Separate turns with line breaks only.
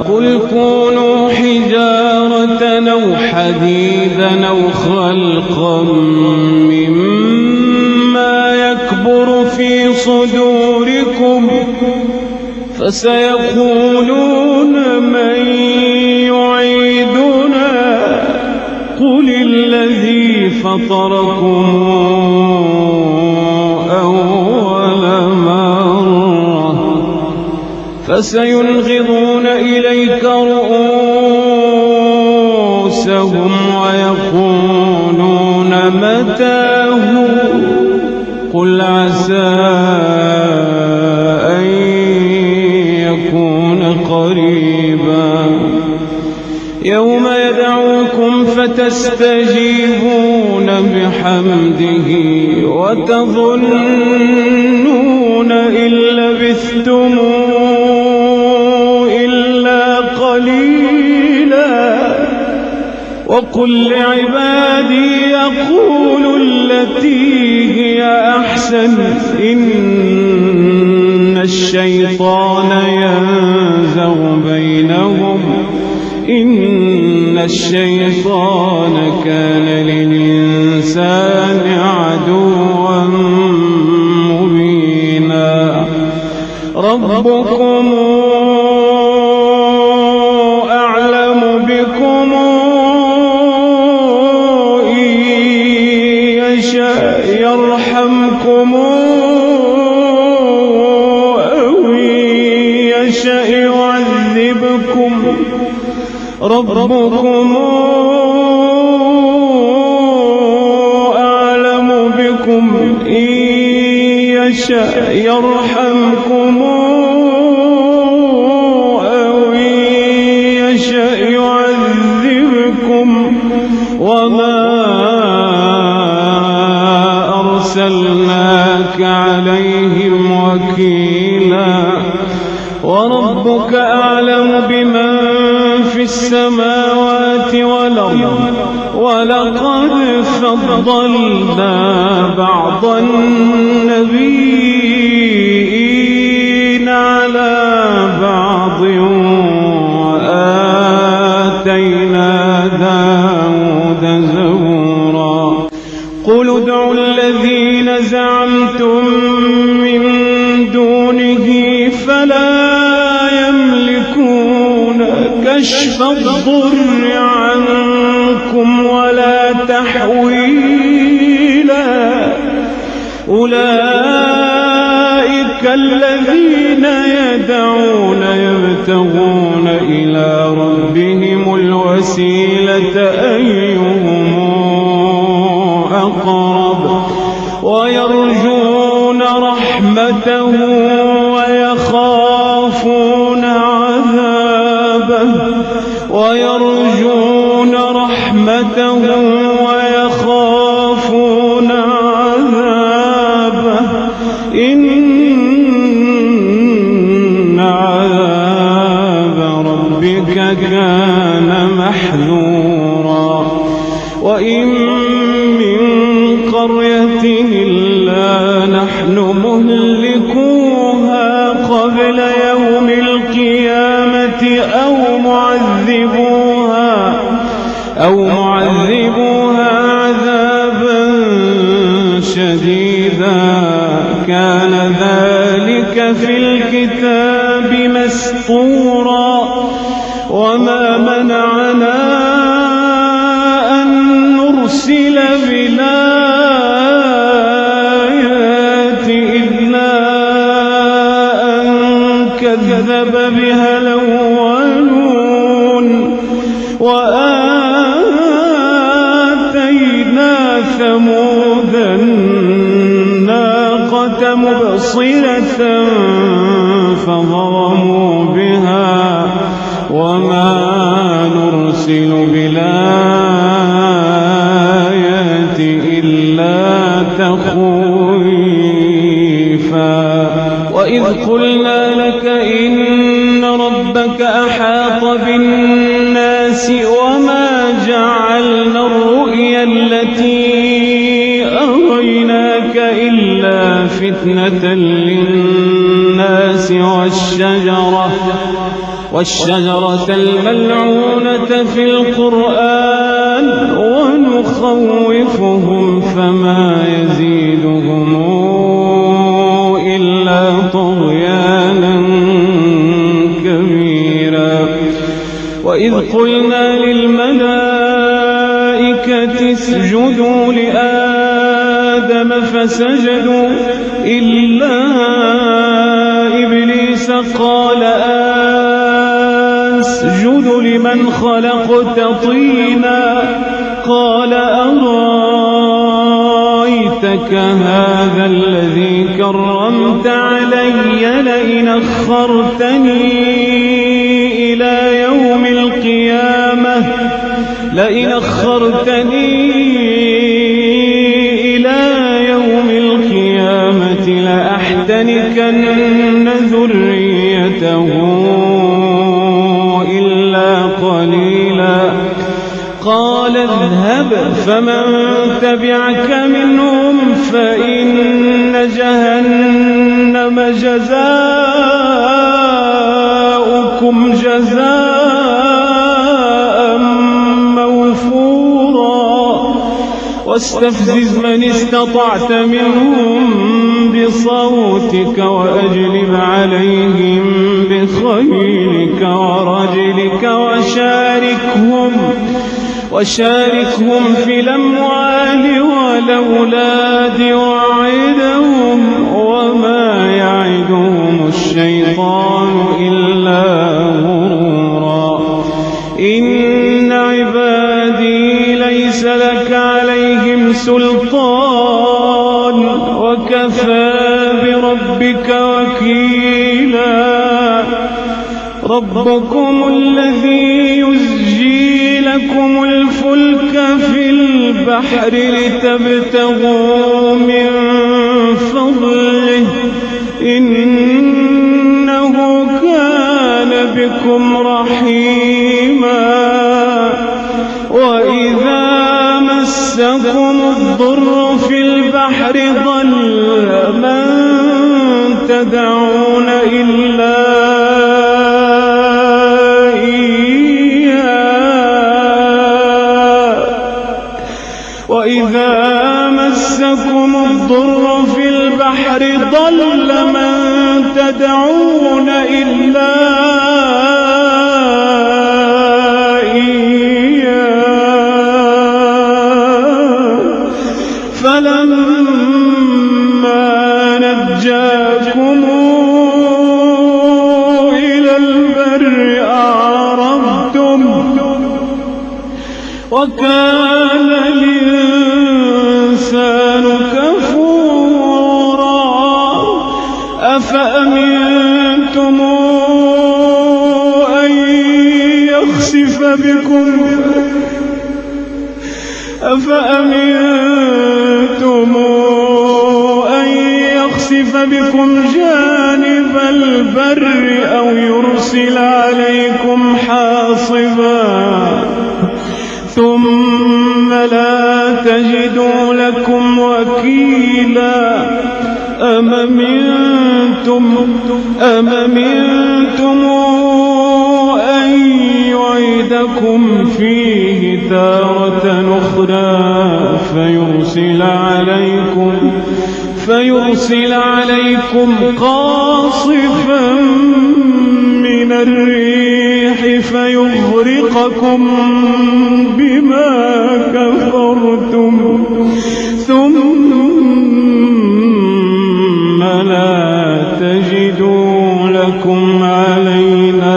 قل كونوا حجارة أو حديدا أو خلقا مما يكبر في صدوركم فسيقولون من يعيدنا قل الذي فطركم أول مرة فسينغضون إليك رؤوسهم ويقولون متاه قل عسى أن يكون قريبا يوم يدعوكم فتستجيبون بحمده وتظنون إن لبثتم إلا قليلا وقل لعبادي يقولوا التي هي أحسن إن الشيطان ينزغ بينهم إن الشيطان كان للإنسان عدوا مبينا ربكم أعلم بكم إن يشاء يرحمكم أو يشاء يعذبكم ربكم أعلم بكم إن يشاء يرحمكم أو يشاء يعذبكم وما أرسلناك عليهم وكيلا وربك أعلم بمن في السماوات والأرض ولقد فضلنا بعض النبيين على بعض وآتينا داود زبورا قل ادعوا الذين زعمتم من دونه فلا يملكون كشف الضر عنكم ولا تحويلا أولئك الذين يدعون يبتغون إلى ربهم الوسيلة أيهم أقرب ويرجون رحمته ويخافون عذابه ويرجون رحمته ويخافون عذابه إن عذاب ربك كان محذورا وإن من قرية إلا نحن مهلكوها قبل يوم القيامة أو معذبوها عذابا شديدا كان ذلك في الكتاب مسطورا وما منعنا أن نرسل بالآيات إلا أن كذب بها الأولون وآتينا ثمود الناقة مبصرة فظلموا بها وما نرسل بالآيات إلا تخويفا وإذ قلنا لك إن ربك أحاط بالناس وما جعلنا الرؤيا التي أريناك إلا فتنة للناس والشجرة الملعونة في القرآن ونخوفهم فما يزيدهم إلا طغيانا كبيرا. وإذ قلنا للملائكة اسجدوا لآدم فسجدوا إلا إبليس قال أسجد لمن خلقت طينا قال أرأيتك هذا الذي كرمت علي لئن أخرتني إلى يوم القيامة لأحتنكن ذريته إلا قليلا. قال اذهب فمن تبعك منهم فإن جهنم جزاؤكم جزاء موفورا. واستفزز من استطعت منهم بصوتك وأجلب عليهم بخيلك ورجلك وشاركهم في الأموال والأولاد وعدهم وما يعدهم الشيطان إلا غرورا. إن عبادي ليس لك عليهم سلطان وكفى بربك وكيلا. ربكم الذي يزجي لكم الفلك في البحر لتبتغوا من فضله إنه كان بكم رحيما. وإذا مسكم الضر في البحر ضل من تدعون إلا إياه فلما نجاكم إلى البر أعرضتم وكان الإنسان كفورا. أفأمنتم أن يخسف بكم جانب البر أو يرسل عليكم حاصبا ثم لا تجدوا لكم وكيلا. أم أمنتم أن يعيدكم فيه تارة أخرى فيرسل عليكم قاصفا من الريح فيغرقكم بما كفرتم ثم لا تجدوا لكم علينا